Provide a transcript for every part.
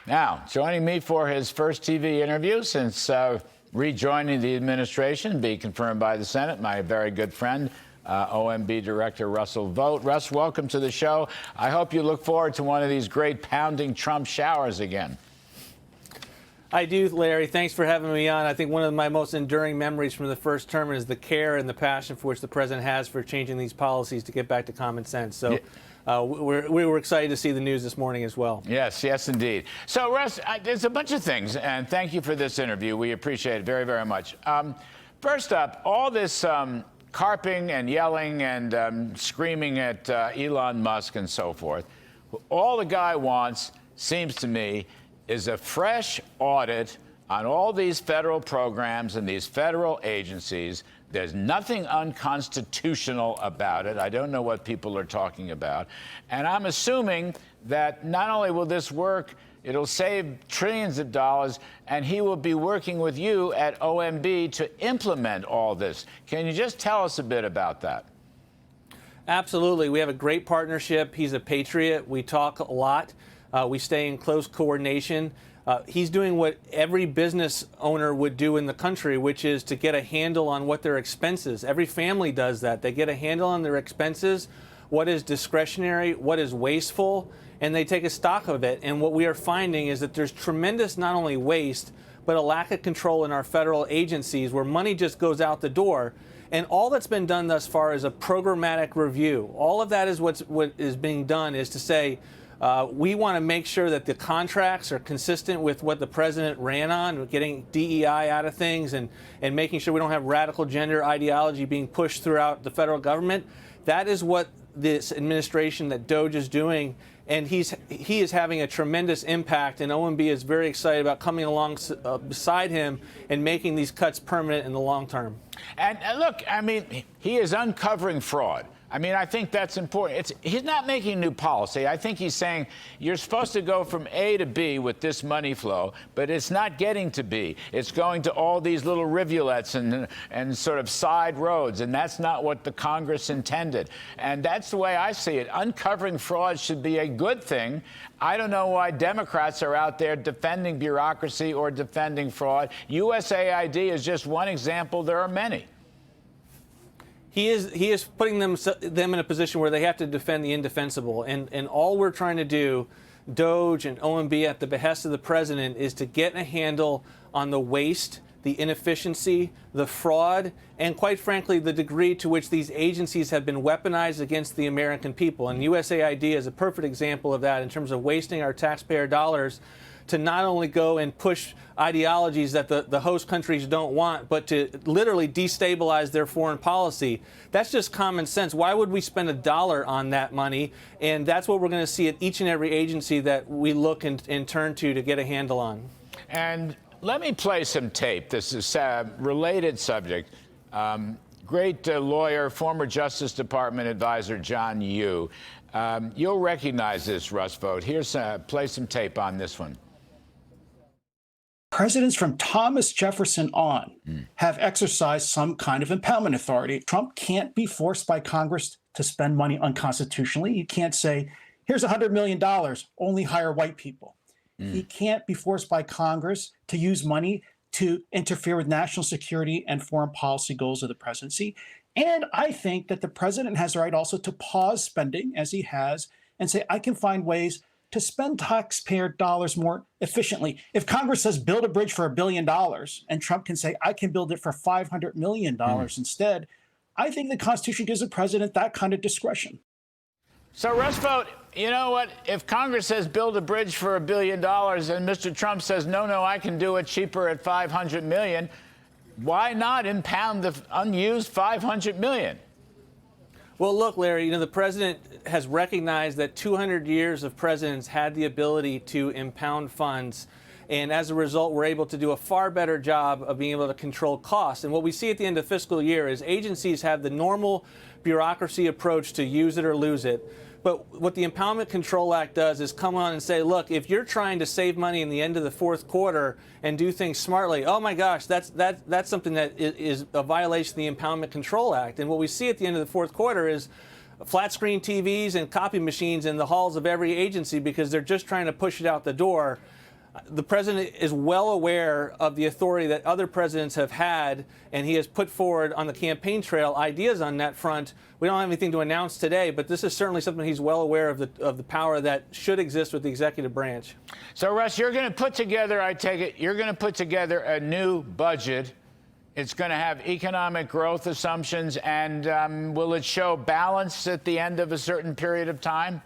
Now, joining me for his first TV interview since rejoining the administration, be confirmed by the Senate, my very good friend, OMB Director Russ Vought. Russ, welcome to the show. I hope you look forward to one of these great pounding Trump showers again. I do, Larry. Thanks for having me on. I think one of my most enduring memories from the first term is the care and the passion for which the president has for changing these policies to get back to common sense. So. Yeah. We were excited to see the news this morning as well. Yes, yes, indeed. So, Russ, there's a bunch of things, and thank you for this interview. We appreciate it very, very much. First up, all this carping and yelling and screaming at Elon Musk and so forth, all the guy wants, seems to me, is a fresh audit on all these federal programs and these federal agencies. There's nothing unconstitutional about it. I don't know what people are talking about. And I'm assuming that not only will this work, it'll save trillions of dollars, and he will be working with you at OMB to implement all this. Can you just tell us a bit about that? Absolutely. We have a great partnership. He's a patriot. We talk a lot. We stay in close coordination. He's doing what every business owner would do in the country, which is to get a handle on what their expenses. Every family does that. They get a handle on their expenses, what is discretionary, what is wasteful, and they take a stock of it. And what we are finding is that there's tremendous not only waste, but a lack of control in our federal agencies where money just goes out the door. And all that's been done thus far is a programmatic review. All of that is what is being done is to say, we want to make sure that the contracts are consistent with what the president ran on, getting DEI out of things and making sure we don't have radical gender ideology being pushed throughout the federal government. That is what this administration that DOGE is doing, and he is having a tremendous impact, and OMB is very excited about coming along beside him and making these cuts permanent in the long term. And look, I mean, he is uncovering fraud. I mean, I think that's important. He's not making new policy. I think he's saying you're supposed to go from A to B with this money flow, but it's not getting to B. It's going to all these little rivulets and sort of side roads, and that's not what the Congress intended. And that's the way I see it. Uncovering fraud should be a good thing. I don't know why Democrats are out there defending bureaucracy or defending fraud. USAID is just one example. There are many. He is putting them in a position where they have to defend the indefensible. And all we're trying to do, DOGE and OMB at the behest of the president, is to get a handle on the waste, the inefficiency, the fraud, and quite frankly, the degree to which these agencies have been weaponized against the American people. And USAID is a perfect example of that in terms of wasting our taxpayer dollars to not only go and push ideologies that the host countries don't want, but to literally destabilize their foreign policy. That's just common sense. Why would we spend $1 on that money? And that's what we're going to see at each and every agency that we look and turn to get a handle on. And let me play some tape. This is a related subject. Great lawyer, former Justice Department advisor John Yoo. You'll recognize this, Russ Vought. Here's play some tape on this one. Presidents from Thomas Jefferson on have exercised some kind of impoundment authority. Trump can't be forced by Congress to spend money unconstitutionally. You can't say, here's $100 million, only hire white people. He can't be forced by Congress to use money to interfere with national security and foreign policy goals of the presidency. And I think that the president has the right also to pause spending, as he has, and say, I can find ways to spend taxpayer dollars more efficiently. If Congress says build a bridge for $1 billion and Trump can say I can build it for $500 million instead, I think the Constitution gives the president that kind of discretion. So, Russ Vought, you know what? If Congress says build a bridge for $1 billion and Mr. Trump says, no, I can do it cheaper at $500 million, why not impound the unused $500 million? Well, look, Larry, the president has recognized that 200 years of presidents had the ability to impound funds. And as a result, we're able to do a far better job of being able to control costs. And what we see at the end of fiscal year is agencies have the normal bureaucracy approach to use it or lose it. But what the Impoundment Control Act does is come on and say, look, if you're trying to save money in the end of the fourth quarter and do things smartly, oh my gosh, that's something that is a violation of the Impoundment Control Act. And what we see at the end of the fourth quarter is flat screen TVs and copy machines in the halls of every agency because they're just trying to push it out the door. The president is well aware of the authority that other presidents have had, and he has put forward on the campaign trail ideas on that front. We don't have anything to announce today, but this is certainly something he's well aware of the power that should exist with the executive branch. So, Russ, you're going to put together, I take it, you're going to put together a new budget. It's going to have economic growth assumptions, and will it show balance at the end of a certain period of time?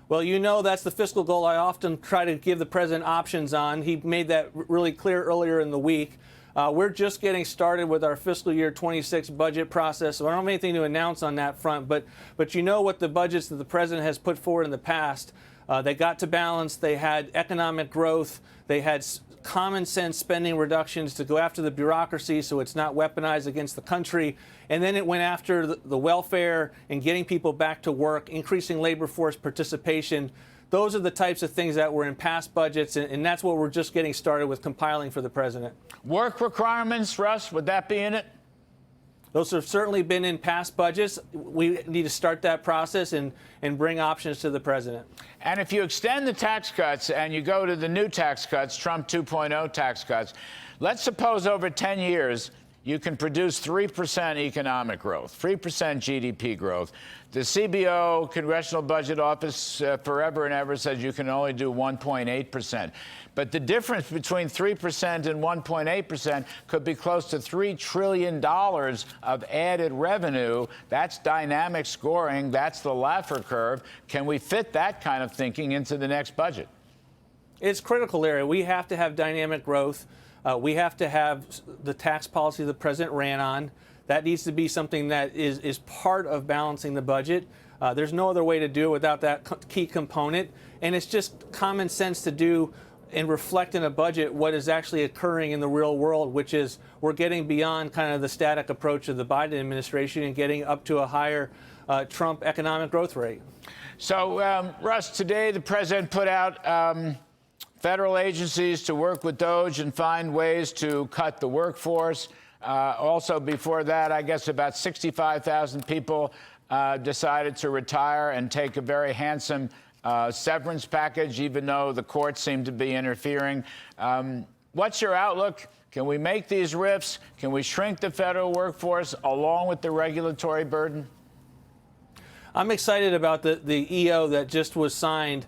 Well, you know that's the fiscal goal I often try to give the president options on. He made that really clear earlier in the week. We're just getting started with our fiscal year 26 budget process, so I don't have anything to announce on that front. But you know what the budgets that the president has put forward in the past. They got to balance. They had economic growth. They had common sense spending reductions to go after the bureaucracy so it's not weaponized against the country. And then it went after the welfare and getting people back to work, increasing labor force participation. Those are the types of things that were in past budgets, and that's what we're just getting started with compiling for the president. Work requirements, Russ, would that be in it? Those have certainly been in past budgets. We need to start that process and bring options to the president. And if you extend the tax cuts and you go to the new tax cuts, Trump 2.0 tax cuts, let's suppose over 10 years you can produce 3% economic growth, 3% GDP growth. The CBO, Congressional Budget Office, forever and ever says you can only do 1.8%. But the difference between 3% and 1.8% could be close to $3 trillion of added revenue. That's dynamic scoring. That's the Laffer curve. Can we fit that kind of thinking into the next budget? It's critical, Larry. We have to have dynamic growth. We have to have the tax policy the president ran on. That needs to be something that is part of balancing the budget. There's no other way to do it without that key component. And it's just common sense to do and reflect in a budget what is actually occurring in the real world, which is we're getting beyond kind of the static approach of the Biden administration and getting up to a higher Trump economic growth rate. So, Russ, today the president put out federal agencies to work with DOGE and find ways to cut the workforce. Also, before that, I guess about 65,000 people decided to retire and take a very handsome severance package, even though the courts seem to be interfering. What's your outlook? Can we make these RIFs? Can we shrink the federal workforce along with the regulatory burden? I'm excited about the EO that just was signed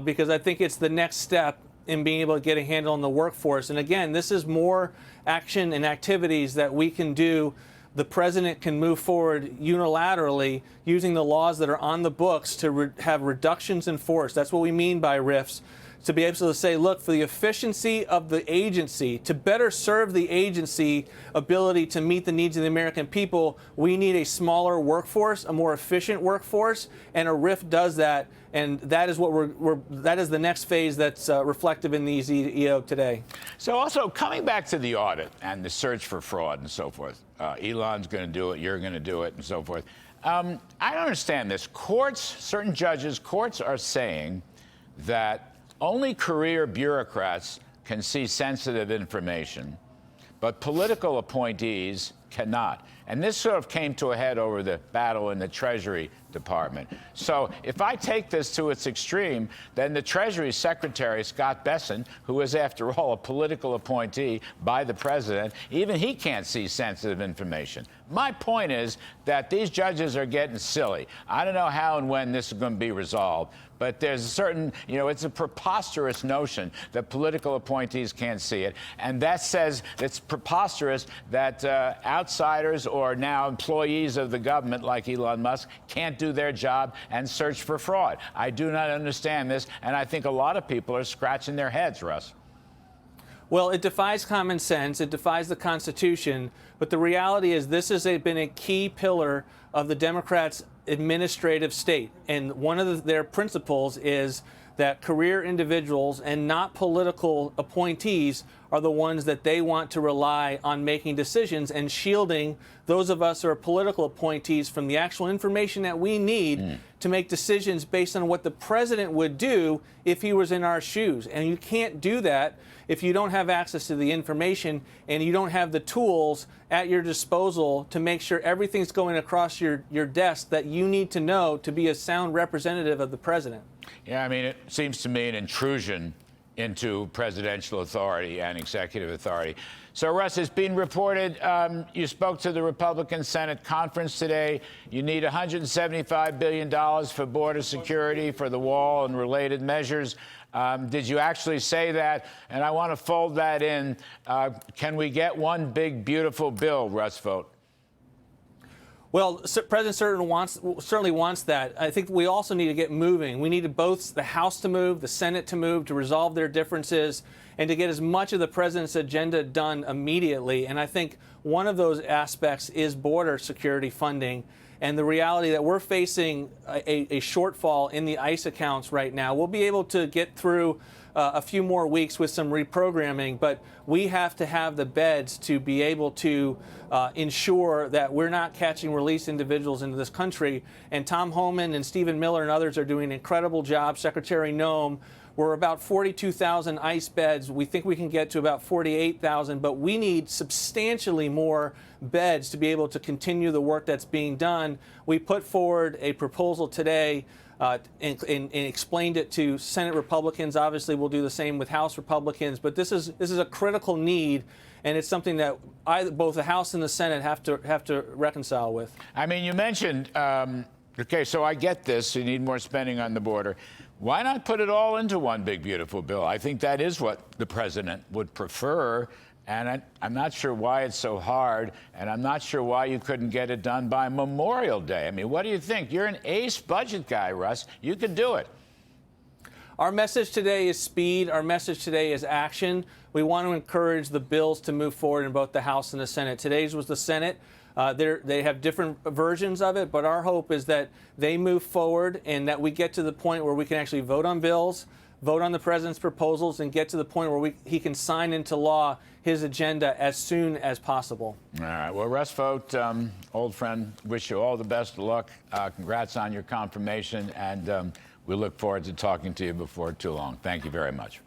because I think it's the next step in being able to get a handle on the workforce. And again, this is more action and activities that we can do. The president can move forward unilaterally using the laws that are on the books to have reductions in force. That's what we mean by RIFs. To be able to say, look, for the efficiency of the agency, to better serve the agency ability to meet the needs of the American people, we need a smaller workforce, a more efficient workforce, and a RIF does that. And that is what that is the next phase that's reflective in these EO today. So also coming back to the audit and the search for fraud and so forth, Elon's going to do it, you're going to do it, and so forth. I don't understand this. Courts, certain judges, courts are saying that only career bureaucrats can see sensitive information, but political appointees cannot. And this sort of came to a head over the battle in the Treasury Department. So if I take this to its extreme, then the Treasury Secretary, Scott Bessent, who is, after all, a political appointee by the president, even he can't see sensitive information. My point is that these judges are getting silly. I don't know how and when this is going to be resolved, but there's a certain, it's a preposterous notion that political appointees can't see it. And that says it's preposterous that outsiders or now employees of the government like Elon Musk can't do their job and search for fraud. I do not understand this, and I think a lot of people are scratching their heads, Russ. Well, it defies common sense, it defies the Constitution, but the reality is this has been a key pillar of the Democrats' administrative state. And one of their principles is that career individuals and not political appointees are the ones that they want to rely on making decisions and shielding those of us who are political appointees from the actual information that we need to make decisions based on what the president would do if he was in our shoes. And you can't do that if you don't have access to the information and you don't have the tools at your disposal to make sure everything's going across your desk that you need to know to be a sound representative of the president. Yeah, I mean, it seems to me an intrusion into presidential authority and executive authority. So, Russ, it's been reported you spoke to the Republican Senate conference today. You need $175 billion for border security, for the wall and related measures. Did you actually say that? And I want to fold that in. Can we get one big, beautiful bill, Russ Vought? Well, President certainly wants that. I think we also need to get moving. We need both the House to move, the Senate to move, to resolve their differences, and to get as much of the president's agenda done immediately. And I think one of those aspects is border security funding. And the reality that we're facing a shortfall in the ICE accounts right now. We'll be able to get through a few more weeks with some reprogramming, but we have to have the beds to be able to ensure that we're not catching released individuals into this country. And Tom Homan and Stephen Miller and others are doing an incredible job. Secretary Noem, we're about 42,000 ICE beds. We think we can get to about 48,000, but we need substantially more beds to be able to continue the work that's being done. We put forward a proposal today and explained it to Senate Republicans. Obviously, we'll do the same with House Republicans. But this is a critical need, and it's something that both the House and the Senate have to reconcile with. I mean, you mentioned, okay, so I get this. You need more spending on the border. Why not put it all into one big, beautiful bill? I think that is what the president would prefer. And I'm not sure why it's so hard, and I'm not sure why you couldn't get it done by Memorial Day. I mean, what do you think? You're an ace budget guy, Russ. You could do it. Our message today is speed. Our message today is action. We want to encourage the bills to move forward in both the House and the Senate. Today's was the Senate. They have different versions of it, but our hope is that they move forward and that we get to the point where we can actually vote on bills, vote on the president's proposals, and get to the point where he can sign into law his agenda as soon as possible. All right. Well, Russ Vought, old friend, wish you all the best of luck. Congrats on your confirmation, and we look forward to talking to you before too long. Thank you very much.